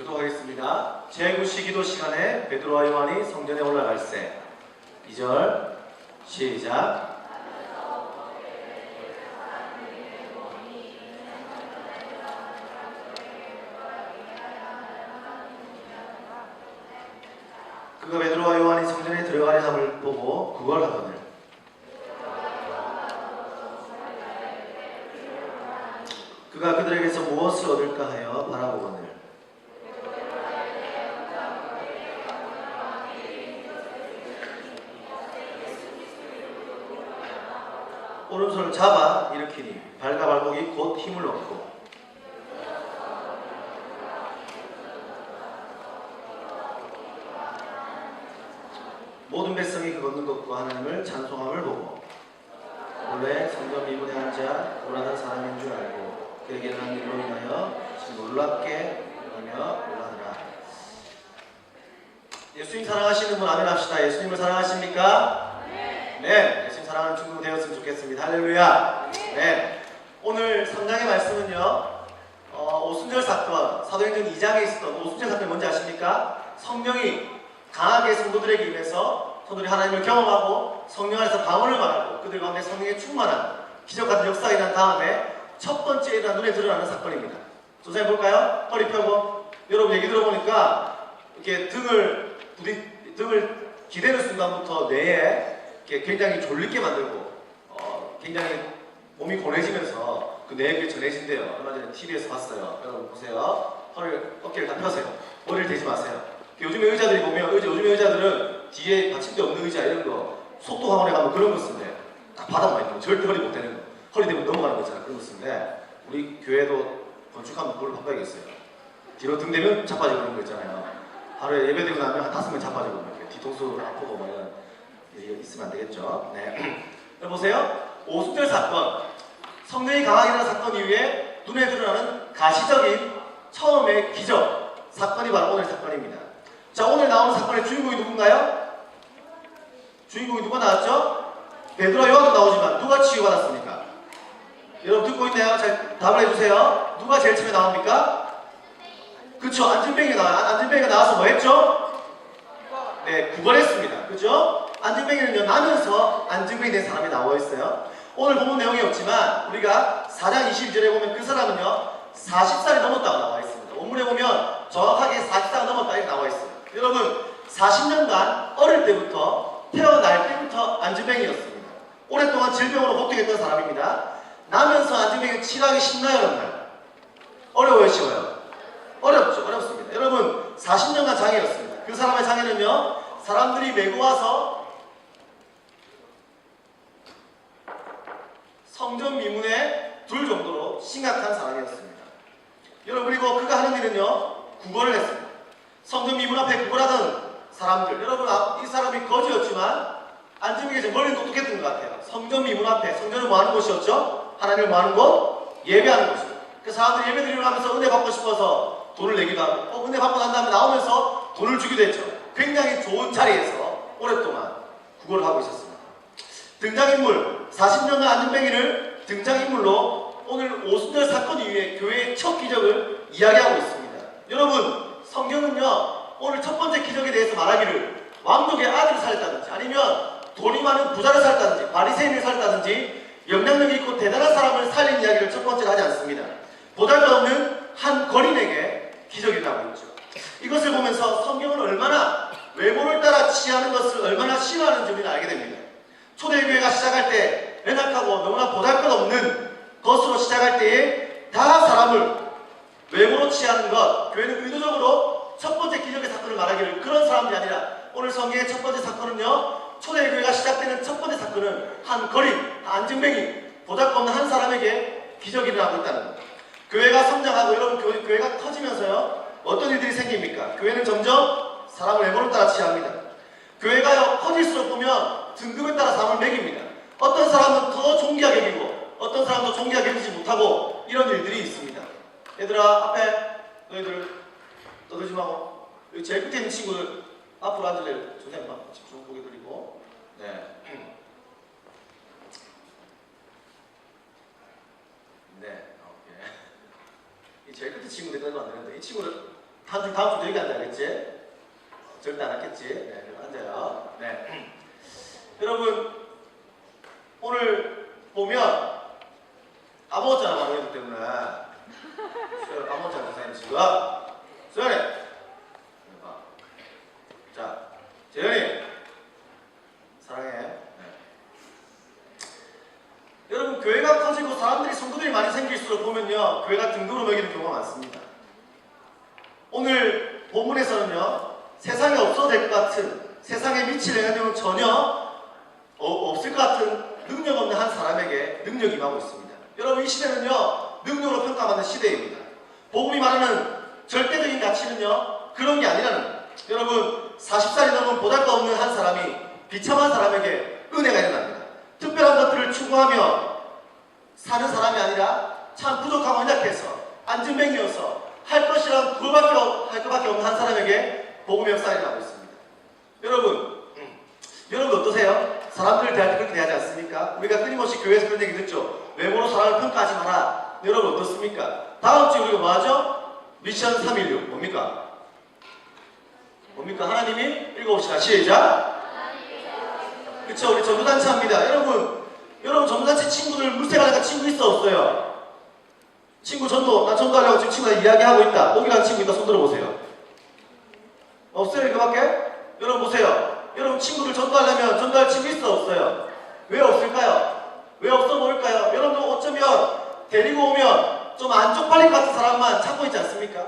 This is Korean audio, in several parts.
교독하겠습니다. 제9시 기도 시간에 베드로와 요한이 성전에 올라갈새. 2절 시작. 그가 베드로와 요한이 성전에 들어가려 함을 보고 그걸 하거늘. 그가 그들에게서 무엇을 얻을까 하여 바라보거늘. 오른손을 잡아 일으키니 발과 발목이 곧 힘을 얻고 모든 백성이 그 걷는 것과 하나님을 찬송함을 보고 원래 성전 미문에 앉아 놀라던 사람인 줄 알고 그에게 일어난 일로 인하여 놀랍게 하며 놀라더라. 예수님 사랑하시는 분 아멘 합시다. 예수님을 사랑하십니까? 네. 예수님 사랑하는 친구 되었으면 좋겠습니다. 할렐루야. 네. 오늘 3장의 말씀은요, 오순절 사건, 사도행전 2장에 있었던 오순절 사건이 뭔지 아십니까? 성령이 강하게 성도들에게 임해서 성도들이 하나님을 경험하고 성령 안에서 방언을 말하고 그들 가운데 성령의 충만한 기적 같은 역사가 일어난 다음에 첫 번째 일어난 눈에 드러나는 사건입니다. 조사해 볼까요? 허리 펴고. 여러분 얘기 들어보니까 이렇게 등을 기대는 순간부터 뇌에 굉장히 졸리게 만들고 굉장히 몸이 고뇌지면서 그 뇌에 전해진대요. 얼마 전에 TV에서 봤어요. 여러분 보세요. 어깨를 다 펴세요. 머리를 대지 마세요. 요즘에 의자들이 보면 요즘에 의자들은 뒤에 받침대 없는 의자 이런 거 속도 학원에 가면 그런 거 쓰는데 딱 바닥만 있고 절대 허리 못 대는 거. 허리 대면 넘어가는 거 있잖아요. 그런 거 쓰는데 우리 교회도 건축하면 그걸 바꿔야겠어요. 뒤로 등 대면 자빠지고 그런 거 있잖아요. 하루에 예배되고 나면 한 5명 자빠지고 이렇게 뒤통수 아프고 뭐 이런 일이 있으면 안 되겠죠. 네. 보세요. 오순절 사건, 성령이 강하게 일어난 사건 이후에 눈에 드러나는 가시적인 처음의 기적 사건이 바로 오늘 사건입니다. 자, 오늘 나오는 사건의 주인공이 누군가요? 주인공이 누가 나왔죠? 베드로와 요한도 나오지만 누가 치유받았습니까? 여러분 듣고 있나요? 잘 답을 해주세요. 누가 제일 처음에 나옵니까? 그쵸, 안진뱅이가 나와요. 안진뱅이가 나와서 뭐 했죠? 네, 구걸했습니다. 그죠? 안진뱅이는요, 나면서 안진뱅이 된 사람이 나와 있어요. 오늘 본문 내용이 없지만 우리가 4장 22절에 보면 그 사람은요 40살이 넘었다고 나와 있습니다. 원문에 보면 정확하게 40살이 넘었다 이렇게 나와 있어요. 여러분 40년간 어릴 때부터 태어날 때부터 안진뱅이였습니다. 오랫동안 질병으로 고통했던 사람입니다. 나면서 안진뱅이 치료하기 쉽나요? 여러분? 어려워요? 쉬워요? 어렵죠. 어렵습니다. 여러분 40년간 장애였습니다. 그 사람의 장애는요 사람들이 메고 와서 성전 미문에 둘 정도로 심각한 사람이었습니다. 여러분 그리고 그가 하는 일은요 구걸을 했습니다. 성전 미문 앞에 구걸하던 사람들, 여러분 이 사람이 거지였지만 안진뱅이가 머리는 똑똑했던 것 같아요. 성전 미문 앞에, 성전은 뭐 하는 곳이었죠? 하나님을 뭐 하는 곳? 예배하는 곳이죠. 그 사람들이 예배 드리러 가면서 은혜 받고 싶어서 돈을 내기도 하고 은혜 받고 난 다음에 나오면서 돈을 주기도 했죠. 굉장히 좋은 자리에서 오랫동안 구걸을 하고 있었습니다. 등장인물, 40년간 안진뱅이를 등장인물로 오늘 오순절 사건 이후에 교회의 첫 기적을 이야기하고 있습니다. 여러분 성경은요 오늘 첫 번째 기적에 대해서 말하기를 왕족의 아들을 살렸다든지 아니면 돈이 많은 부자를 살렸다든지 바리새인을 살렸다든지 영향력이 있고 대단한 사람을 살린 이야기를 첫 번째로 하지 않습니다. 보잘것없는 한 거린에게 기적이 나고 있죠. 이것을 보면서 성경은 얼마나 외모를 따라 취하는 것을 얼마나 싫어하는지 우리는 알게 됩니다. 초대교회가 시작할 때 연약하고 너무나 보잘것없는 것으로 시작할 때에 다 사람을 외모로 취하는 것, 교회는 의도적으로 첫 번째 기적의 사건을 말하기를 그런 사람들이 아니라 오늘 성경의 첫 번째 사건은요 초대교회가 시작되는 첫 번째 사건은 한 거린, 안진뱅이, 보잘것없는 한 사람에게 기적이 일어나고 있다는 것. 교회가 성장하고 여러분 교회가 커지면서요 어떤 일들이 생깁니까? 교회는 점점 사람을 외모를 따라 취합니다. 교회가요 커질수록 보면 등급에 따라 사람을 매깁니다. 어떤 사람은 더 존귀하게 여기고 어떤 사람도 존귀하게 여기지 못하고 이런 일들이 있습니다. 얘들아 앞에 너희들 떠들지 마고 여기 제일 끝에 있는 친구들 앞으로 앉을래요. 선생님 집중 보게 드리고 네. 네, 오케이. 이 제일 끝에 친구들 떠들면 안 되는데 이 친구들 다음 주도 여기 앉아야겠지? 절대 안 앉겠지? 네, 앉아요. 네. 여러분, 오늘 보면 까먹었잖아, 방금 때문에. 까먹었잖아, 선생님 지금. 수연이! 자, 재현이! 사랑해. 네. 여러분, 교회가 커지고 사람들이, 성도들이 많이 생길수록 보면요, 교회가 등급으로 먹이는 경우가 많습니다. 오늘 본문에서는요, 세상에 없어도 될 것 같은, 세상에 미칠 영향력은 전혀 없을 것 같은 능력 없는 한 사람에게 능력이 임하고 있습니다. 여러분, 이 시대는요, 능력으로 평가받는 시대입니다. 복음이 말하는 절대적인 가치는요, 그런 게 아니라는 거예요. 여러분, 40살이 넘은 보잘것없는 한 사람이 비참한 사람에게 은혜가 일어납니다. 특별한 것들을 추구하며 사는 사람이 아니라 참 부족하고 연약해서 안진뱅이어서 할 것이란 그거밖에 없는 한 사람에게 복음의 역사가 일어나고 있습니다. 여러분 어떠세요? 사람들을 대할 때 그렇게 대하지 않습니까? 우리가 끊임없이 교회에서 그런 얘기 듣죠. 외모로 사람을 평가하지 마라. 여러분 어떻습니까? 다음 주에 우리가 뭐하죠? 미션 316 뭡니까? 하나님이 읽어봅시다. 시작. 그쵸, 우리 전도단체 합니다. 여러분 전도단체 친구들 물색하니까 친구 있어 없어요? 친구 나 전도하려고 지금 친구랑 이야기하고 있다. 오기란 친구 있다. 손 들어보세요. 없어요? 이거밖에? 여러분 보세요. 여러분 친구들 전도하려면 전도할 친구 있어 없어요? 왜 없을까요? 왜 없어 보일까요? 여러분들 어쩌면 데리고 오면 좀 안 쪽팔릴 것 같은 사람만 찾고 있지 않습니까?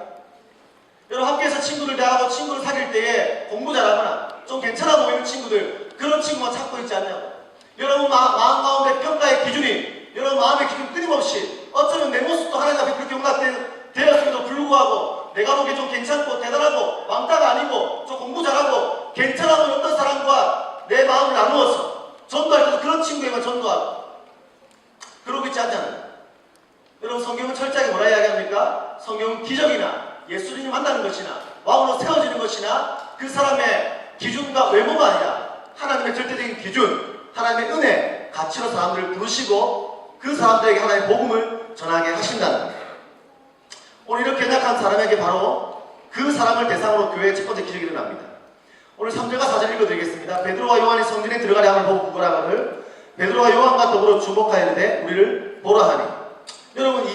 여러분 학교에서 친구들 대하고 친구를 사귈 때에 공부 잘하거나 좀 괜찮아 보이는 친구들, 그런 친구만 찾고 있지 않냐고. 여러분 마음 가운데 평가의 기준이, 여러분 마음의 기준 끊임없이 어쩌면 내 모습도 하나님 앞에 그렇게 용납되었음에도 불구하고 내가 보기에 좀 괜찮고 대단하고 왕따가 아니고 좀 공부 잘하고 괜찮아 보이는 어떤 사람과 내 마음을 나누어서 전도할 때도 그런 친구에만 전도하고 그러고 있지 않냐는. 여러분 성경은 철저하게 뭐라 이야기합니까? 성경은 기적이나 예수님이 만나는 것이나 왕으로 세워지는 것이나 그 사람의 기준과 외모가 아니라 하나님의 절대적인 기준, 하나님의 은혜, 가치로 사람들을 부르시고 그 사람들에게 하나님의 복음을 전하게 하신다는 거예요. 오늘 이렇게 연약한 사람에게 바로 그 사람을 대상으로 교회의 첫 번째 기적이 일어납니다. 오늘 3절과 4절 읽어드리겠습니다. 베드로와 요한이 성전에 들어가려 함을 보고 구걸하거늘 베드로와 요한과 더불어 주목하였는데 우리를 보라 하니. 여러분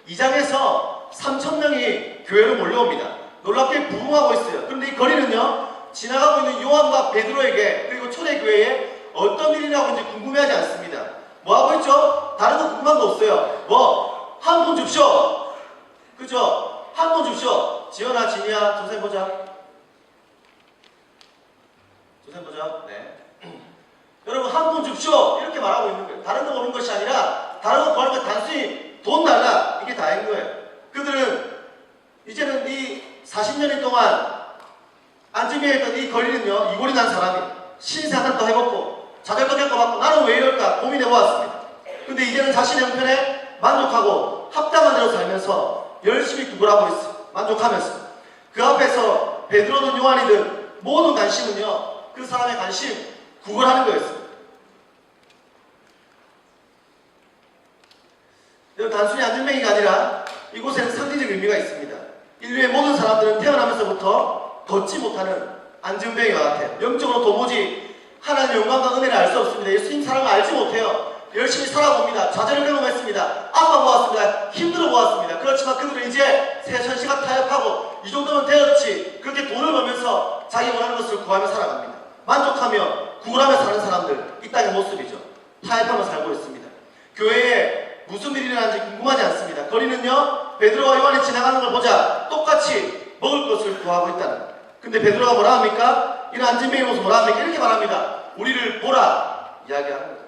이 장에서 3,000명이 교회로 몰려옵니다. 놀랍게 부흥하고 있어요. 그런데 이 거리는요, 지나가고 있는 요한과 베드로에게 그리고 초대교회에 어떤 일이 나오는지 궁금해하지 않습니다. 뭐하고 있죠? 다른 거 궁금한 거 없어요. 한 분 줍쇼. 그죠? 한 분 줍쇼. 지연아, 진이야, 조쌤 보자. 네. 여러분 한 분 줍쇼. 이렇게 말하고 있는 거예요. 다른 거 보는 것이 아니라 다른 거 구하는 거 단순히 돈 달라. 이게 다인 거예요. 그들은 이제는 이 40년이 동안 안진뱅이에 있던 이 거리는요, 이골이 난 사람이 신세 한탄도 해먹고 좌절도 겪어봤고 나는 왜 이럴까 고민해보았습니다. 근데 이제는 자신의 형편에 만족하고 합당한 대로 살면서 열심히 구걸하고 있어요. 만족하면서 그 앞에서 베드로든 요한이든 모든 관심은요, 그 사람의 관심, 구걸하는 거였어요. 단순히 안진뱅이가 아니라 이곳에는 상징적 의미가 있습니다. 인류의 모든 사람들은 태어나면서부터 걷지 못하는 안진뱅이와 같아요. 영적으로 도무지 하나님의 영광과 은혜를 알 수 없습니다. 예수님 사랑을 알지 못해요. 열심히 살아봅니다. 좌절을 경험했습니다. 아파 보았습니다. 힘들어 보았습니다. 그렇지만 그들은 이제 새 현실과 타협하고 이 정도면 되었지. 그렇게 돈을 벌면서 자기 원하는 것을 구하며 살아갑니다. 만족하며 구걸하며 사는 사람들, 이 땅의 모습이죠. 타협하며 살고 있습니다. 교회에 무슨 일이 일어나는지 궁금하지 않습니다. 거리는요, 베드로와 요한이 지나가는 걸 보자 똑같이 먹을 것을 구하고 있다는 거예요. 근데 베드로가 뭐라 합니까? 이런 안진뱅이 모습 뭐라 합니까? 이렇게 말합니다. 우리를 보라 이야기하는 거예요.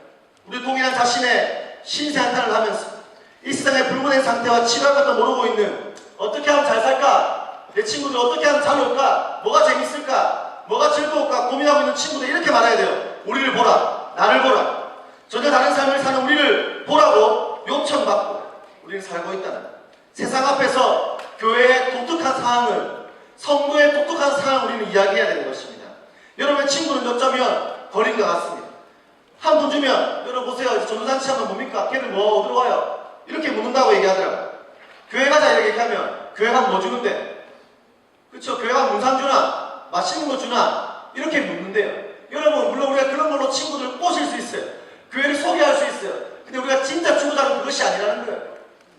우리 동일한 자신의 신세 한탄을 하면서 이 세상의 불문의 상태와 치료할 것도 모르고 있는, 어떻게 하면 잘 살까? 내 친구들 어떻게 하면 잘 놀까? 뭐가 재밌을까? 뭐가 즐거울까? 고민하고 있는 친구들 이렇게 말해야 돼요. 우리를 보라. 나를 보라. 전혀 다른 삶을 사는 우리를 보라고 요청받고 우리는 살고 있다는 거예요. 세상 앞에서 교회의 독특한 상황을, 성도의 독특한 상황을 우리는 이야기해야 되는 것입니다. 여러분의 친구는 어쩌면 거린 것 같습니다. 한 분 주면, 여러분 보세요. 전도잔치 하면 뭡니까? 걔들 뭐 어디로 와요? 이렇게 묻는다고 얘기하더라고요. 교회 가자 이렇게 얘기하면 교회 가면 뭐 주는데? 그쵸? 교회가 문상 주나? 맛있는 거 주나? 이렇게 묻는데요. 여러분, 물론 우리가 그런 걸로 친구들을 꼬실 수 있어요. 교회를 소개할 수 있어요. 근데 우리가 진짜 주고자는 그것이 아니라는 거예요.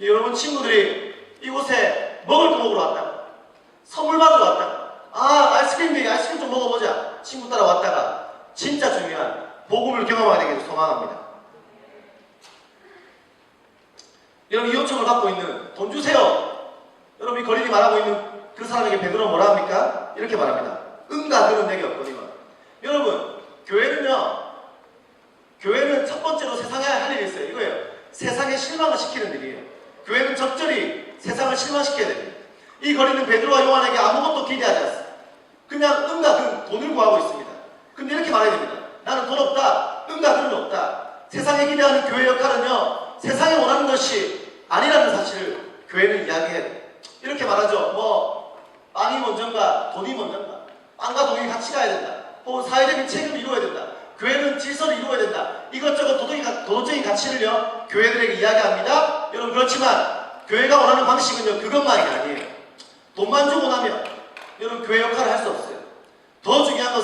여러분, 친구들이 이곳에 먹을 거 먹으러 왔다가, 선물 받으러 왔다가, 아이스크림 좀 먹어보자. 친구 따라 왔다가, 진짜 중요한 복음을 경험하게 되기를 소망합니다. 여러분, 이 요청을 받고 있는 돈 주세요. 여러분, 이 거린이 말하고 있는 그 사람에게 베드로는 뭐라 합니까? 이렇게 말합니다. 응가 그는 내게 없거니와. 여러분, 교회는 첫 번째로 세상에 할 일이 있어요. 이거예요. 세상에 실망을 시키는 일이에요. 교회는 적절히 세상을 실망시켜야 됩니다. 이 거리는 베드로와 요한에게 아무것도 기대하지 않습니다. 그냥 응가 그 돈을 구하고 있습니다. 근데 이렇게 말해야 됩니다. 나는 돈 없다. 응가 그는 없다. 세상에 기대하는 교회 역할은요, 세상에 원하는 것이 아니라는 사실을 교회는 이야기해야 돼요. 이렇게 말하죠. 빵이 먼저인가 돈이 먼저인가, 빵과 돈이 같이 가야 된다. 혹은 사회적인 책임을 이루어야 된다. 교회는 질서를 이루어야 된다. 이것저것 도덕적인 가치를요, 교회들에게 이야기합니다. 여러분, 그렇지만 교회가 원하는 방식은요, 그것만이 아니에요. 돈만 주고 나면 여러분, 교회 역할을 할 수 없어요. 더 중요한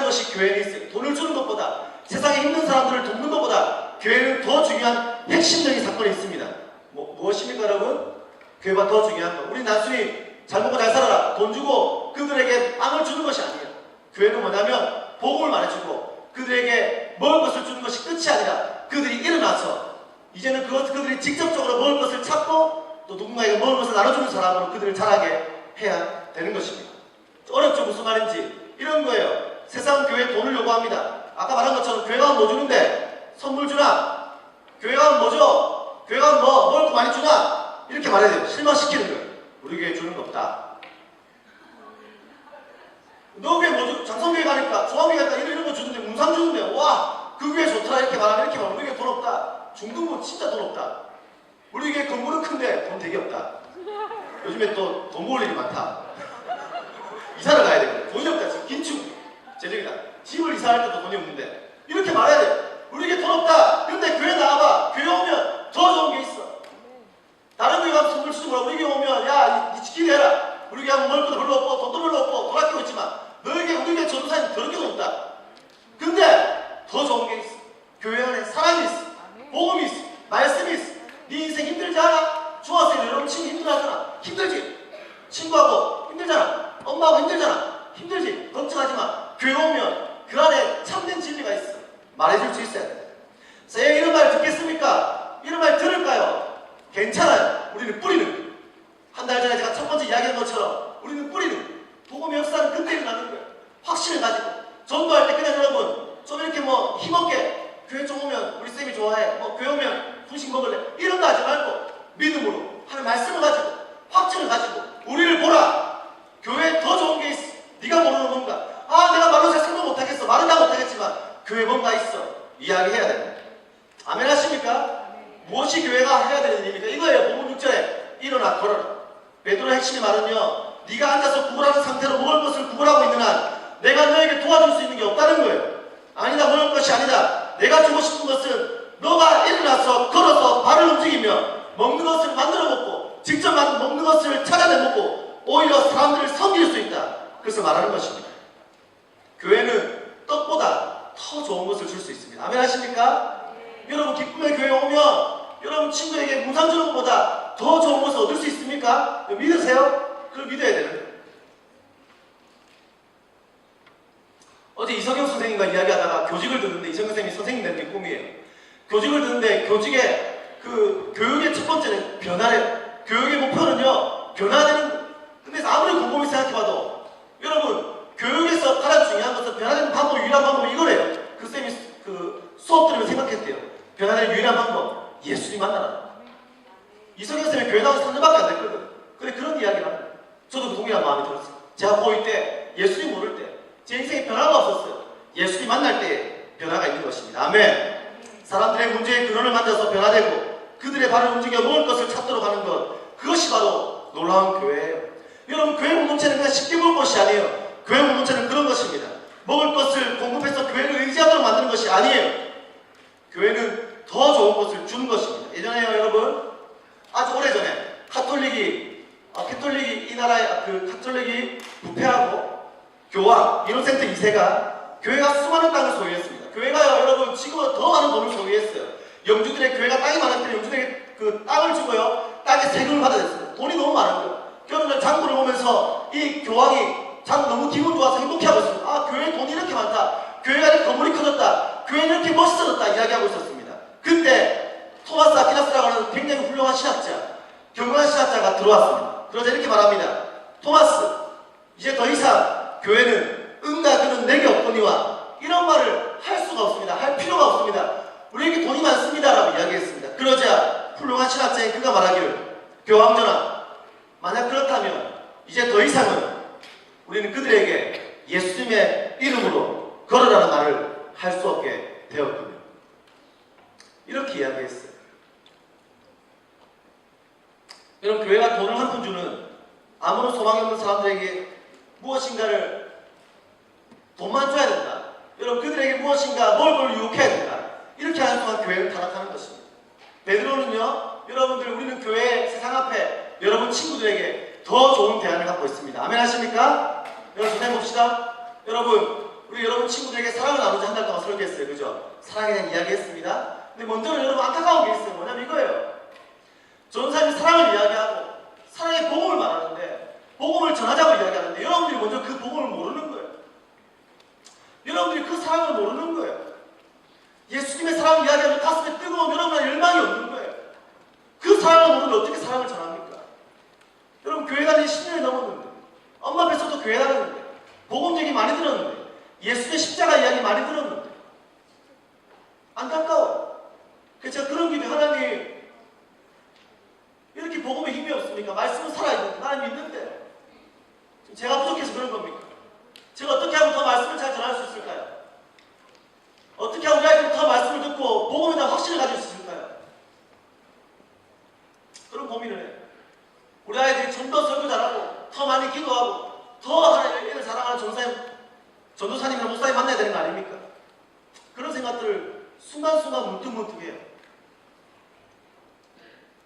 것이 교회에 있어요. 돈을 주는 것보다, 세상에 힘든 사람들을 돕는 것보다 교회는 더 중요한 핵심적인 사건이 있습니다. 무엇입니까, 여러분? 교회가 더 중요한 거. 우리 단순히 잘 먹고 잘 살아라, 돈 주고 그들에게 빵을 주는 것이 아니에요. 교회는 뭐냐면 복음을 말해주고 그들에게 먹을 것을 주는 것이 끝이 아니라 그들이 일어나서 이제는 그들이 직접적으로 먹을 것을 찾고 또 누군가에게 먹을 것을 나눠주는 사람으로 그들을 자라게 해야 되는 것입니다. 어렵죠? 무슨 말인지. 이런 거예요. 세상 교회에 돈을 요구합니다. 아까 말한 것처럼 교회가 뭐 주는데? 선물 주나? 교회가 뭐 줘? 교회가 먹을 거 많이 주나? 이렇게 말해야 돼요. 실망시키는 거예요. 우리 교회에 주는 거 없다. 너 교회 뭐 줘? 장성교회 가니까, 조항교회 가니까 이런 거 주는데, 문상 주는데, 와, 그 교회 좋더라. 이렇게 말하면 우리 교회 돈 없다. 중등부 진짜 돈 없다. 우리 교회 건물은 큰데 돈 되게 없다. 요즘에 또 돈 모을 일이 많다. 이사를 가야 되거든. 돈이 없다. 지금 긴축 재정이다. 집을 이사할 때도 돈이 없는데 이렇게 말해야 돼. 우리 교회 돈 없다. 근데 교회 나와봐. 교회 오면 더 좋은 게 있어. 다른 교회 가면 선물 주지 말고 우리 교회 오면 니 지키게 해라. 우리 교회 먹을 것도 별로 없고 돈도 별로 없고 돈 아끼고 있지만 너에게 우리 교회 전도사님 더럽게 돈 없다. 근데 더 좋은 게 있어. 교회 안에 사랑이 있어. 복음이 있어. 말씀이 있어. 네 인생 힘들지 않아? 중학생 여러분 친구 힘들어하잖아. 힘들지? 친구하고 힘들잖아. 엄마하고 힘들잖아. 힘들지? 걱정하지 마. 교회 오면 그 안에 참된 진리가 있어. 말해줄 수 있어야 돼. 쌤, 이런 말 듣겠습니까? 이런 말 들을까요? 괜찮아요. 우리는 뿌리는. 한 달 전에 제가 첫 번째 이야기한 것처럼 우리는 뿌리는. 복음의 역사는 그때 일어나는 거예요. 확신을 가지고. 전도할 때 그냥 여러분 좀 이렇게 힘없게 교회 좀 오면 우리 쌤이 좋아해. 교회 오면 분식 먹을래. 이런 거 하지 말고 믿음으로 하는 말씀을 가지고 확신을 가지고 우리를 보라. 교회에 더 좋은 게 있어. 네가 모르는 뭔가. 내가 말로 잘 설명 못하겠어. 말은 다 못하겠지만 교회에 뭔가 있어. 이야기해야 됩니다. 아멘 하십니까? 무엇이 교회가 해야 되는 일입니까? 이거예요. 본문 6절에 일어나 걸어라. 베드로의 핵심의 말은요, 네가 앉아서 구걸하는 상태로 먹을 것을 구걸하고 있는 한 내가 너에게 도와줄 수 있는 게 없다는 거예요. 아니다, 먹을 것이 아니다. 내가 주고 싶은 것은 너가 일어나서 걸어서 발을 움직이며 먹는 것을 만들어 먹고 직접 먹는 것을 찾아내 먹고 오히려 사람들을 섬길 수 있다. 그래서 말하는 것입니다. 교회는 떡보다 더 좋은 것을 줄 수 있습니다. 아멘 하십니까? 여러분, 기쁨의 교회에 오면 여러분 친구에게 문상 주는 것보다 더 좋은 것을 얻을 수 있습니까? 믿으세요? 그걸 믿어야 되는 거예요. 어제 이성경 선생님과 이야기하다가 교직을 듣는데, 이성경 선생님이 선생님 되는 게 꿈이에요. 교직을 듣는데 교직의 교육의 첫 번째는 변화래요. 교육의 목표는요, 변화되는 거예요. 근데 아무리 곰곰이 생각해봐도 여러분, 교육에서 가장 중요한 것은 변화되는 방법, 유일한 방법이 이거래요. 그 쌤이 수업 들으면 생각했대요. 변화되는 유일한 방법, 예수님 만나라. 이성경 쌤이 교회 나와서 3년밖에 안 됐거든. 근데 그런 이야기를 하는 거예요. 저도 그 동일한 마음이 들었어요. 제가 고2 때 예수님 모를 때 제 인생에 변화가 없었어요. 예수님 만날 때 변화가 있는 것입니다. 아멘. 사람들의 문제의 근원을 만져서 변화되고 그들의 발을 움직여 먹을 것을 찾도록 하는 것, 그것이 바로 놀라운 교회예요. 여러분, 교회 공동체는 그냥 쉽게 먹을 것이 아니에요. 교회 공동체는 그런 것입니다. 먹을 것을 공급해서 교회를 의지하도록 만드는 것이 아니에요. 교회는 더 좋은 것을 주는 것입니다. 예전에요, 여러분, 아주 오래전에 카톨릭이 캐톨릭이 이 나라의 카톨릭이 부패하고 교황 이노센트 2세가 교회가 수많은 땅을 소유했습니다. 교회가요, 여러분, 지금보다 더 많은 돈을 소유했어요. 영주들의 교회가 땅이 많았기 때문에 영주들에게 그 땅을 주고요, 땅에 세금을 받아냈습니다. 돈이 너무 많은 거예요. 그러면 장부를 보면서 이 교황이 장 너무 기분 좋아서 행복해하고 있습니다. 교회에 돈이 이렇게 많다. 교회가 이렇게 건물이 커졌다. 교회는 이렇게 멋있어졌다. 이야기하고 있었습니다. 근데 토마스 아퀴나스라고 하는 굉장히 훌륭한 신학자, 경건한 신학자가 들어왔습니다. 그러자 이렇게 말합니다. 토마스, 이제 더 이상 교회는 응가 그는 내게 없거니와 이런 말을 할 수가 없습니다. 할 필요가 없습니다. 우리에게 돈이 많습니다. 라고 이야기했습니다. 그러자 훌륭한 신학자인 그가 말하기를, 교황전하, 만약 그렇다면 이제 더 이상은 우리는 그들에게 예수님의 이름으로 걸으라는 말을 할 수 없게 되었군요. 이렇게 이야기했어요. 여러분, 교회가 돈을 한 푼 주는 아무런 소망이 없는 사람들에게 무엇인가를 돈만 줘야 된다. 여러분, 그들에게 무엇인가 뭘 유혹해야 된다. 이렇게 하는 동안 교회를 타락하는 것입니다. 베드로는요, 여러분들, 우리는 교회 세상 앞에 여러분 친구들에게 더 좋은 대안을 갖고 있습니다. 아멘 하십니까? 여러분, 선생님 봅시다. 여러분, 우리 여러분 친구들에게 사랑을 나누자 한 달 동안 설교했어요. 그죠? 사랑에 대한 이야기 했습니다. 근데 먼저는 여러분 안타까운 게 있어요. 뭐냐면 이거예요. 전사님이 사랑을 이야기하고 사랑의 복음을 말하는데, 복음을 전하자고 이야기하는데, 여러분들이 먼저 그 복음을 모르는 거예요. 여러분들이 그 사랑을 모르는 거예요. 예수님의 사랑을 이야기하면 가슴에 뜨거운 여러분의 열망이 없는 거예요. 그 사랑을 모르는데 어떻게 사랑을 전합니까? 여러분, 교회 다닌 10년이 넘었는데, 엄마 뱃속도 교회 다녔는데, 복음 얘기 많이 들었는데, 예수의 십자가 이야기 많이 들었는데, 안타까워요. 그래서 제가 그런 기도, 하나님, 이렇게 복음에 힘이 없습니까? 말씀은 살아있는데, 나는 믿는데, 제가 부족해서 그런 겁니까? 제가 어떻게 하면 더 말씀을 잘 전할 수 있을까요? 어떻게 하면 우리 아이들이 더 말씀을 듣고 복음에 대한 확신을 가질 수 있을까요? 그런 고민을 해요. 우리 아이들이 좀 더 설교 잘하고 더 많이 기도하고 더 하나님을 사랑하는 전도사님이나 목사님 만나야 되는 거 아닙니까? 그런 생각들을 순간순간 문득문득 해요.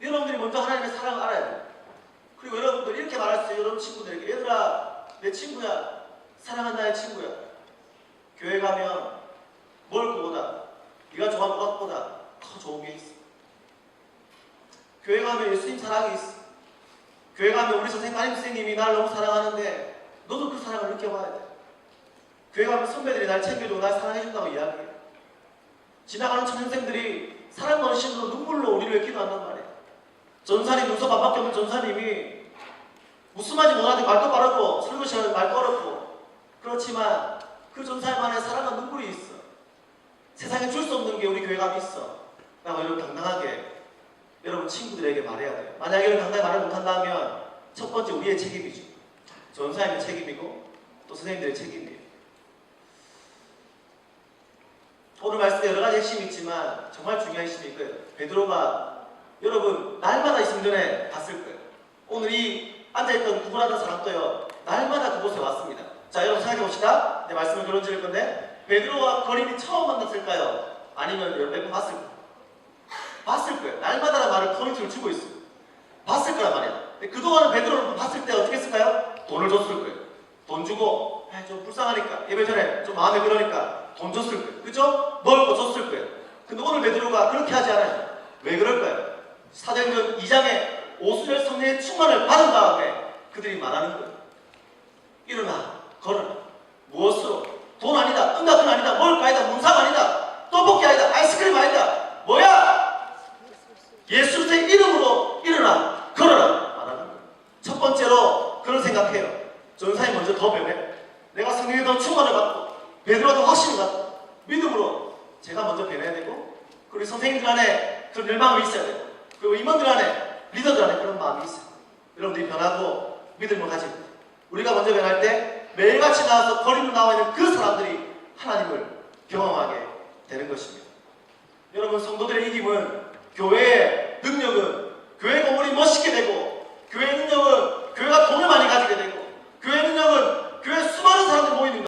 여러분들이 먼저 하나님의 사랑을 알아야 돼요. 그리고 여러분들 이렇게 말할 수 있어요. 여러분 친구들에게, 얘들아, 내 친구야, 사랑한 나의 친구야, 교회 가면 뭘 그거다, 네가 좋아하는 것보다 더 좋은 게 있어. 교회 가면 예수님 사랑이 있어. 교회 가면 우리 담임선생님이 날 너무 사랑하는데 너도 그 사랑을 느껴봐야 돼. 교회 가면 선배들이 날 챙겨주고 날 사랑해준다고 이야기해. 지나가는 청년생들이 사랑 거는 심으로 눈물로 우리를 위해 기도한단 말이에요. 전사님, 눈썹 반밖에 없는 전사님이 웃음하지 못하는데 말도 빠르고 설교 시간에 말도 어렵고, 그렇지만 그 전사님만의 사랑과 눈물이 있어. 세상에 줄 수 없는 게 우리 교회 가면 있어. 라고 여러분 당당하게 여러분 친구들에게 말해야 돼요. 만약에 이런 당당히 말을 못한다면 첫 번째 우리의 책임이죠. 전사님의 책임이고 또 선생님들의 책임이에요. 오늘 말씀에 여러 가지 핵심이 있지만 정말 중요한 핵심이 있고요. 베드로가 여러분 날마다 이 성전에 갔을 거예요. 오늘 이 앉아있던 구분하던 사람도요, 날마다 그곳에 왔습니다. 자, 여러분 생각해 봅시다. 내 말씀을 결론 지을 건데, 베드로와 거린이 처음 만났을까요? 아니면 몇 번 봤을 거예요? 봤을 거예요. 날마다라는 말을 포인트를 주고 있어요. 봤을 거란 말이에요. 그동안은 베드로를 봤을 때 어떻게 했을까요? 돈을 줬을 거예요. 돈 주고 좀 불쌍하니까, 예배 전에 좀 마음에 그러니까 돈 줬을 거예요. 그죠? 먹을 거 줬을 거예요. 근데 오늘 베드로가 그렇게 하지 않아요. 왜 그럴까요? 사도행전 2장에 오순절 성령의 충만을 받은 다음에 그들이 말하는 거예요. 일어나, 걸어라. 무엇으로? 돈 아니다, 응답은 아니다, 뭘까 아니다, 문상 아니다, 떡볶이 아니다, 아이스크림 아니다. 뭐야? 예수 그리스도의 이름으로 일어나, 걸어라 말하는 거예요. 첫 번째로 그런 생각해요. 전사님 먼저 더 변해. 내가 성령의 더 충만을 받고 베드로가 더 확신을 갖고 믿음으로 제가 먼저 변해야 되고, 그리고 선생님들 안에 그런 열망이 있어야 되고, 그리고 임원들 안에, 리더들 안에 그런 마음이 있어요. 여러분들이 변하고 믿음을 가지고 우리가 먼저 변할 때 매일같이 나와서 거리로 나와 있는 그 사람들이 하나님을 경험하게 되는 것입니다. 여러분, 성도들의 이김은, 교회의 능력은, 교회 건물이 멋있게 되고 교회의 능력은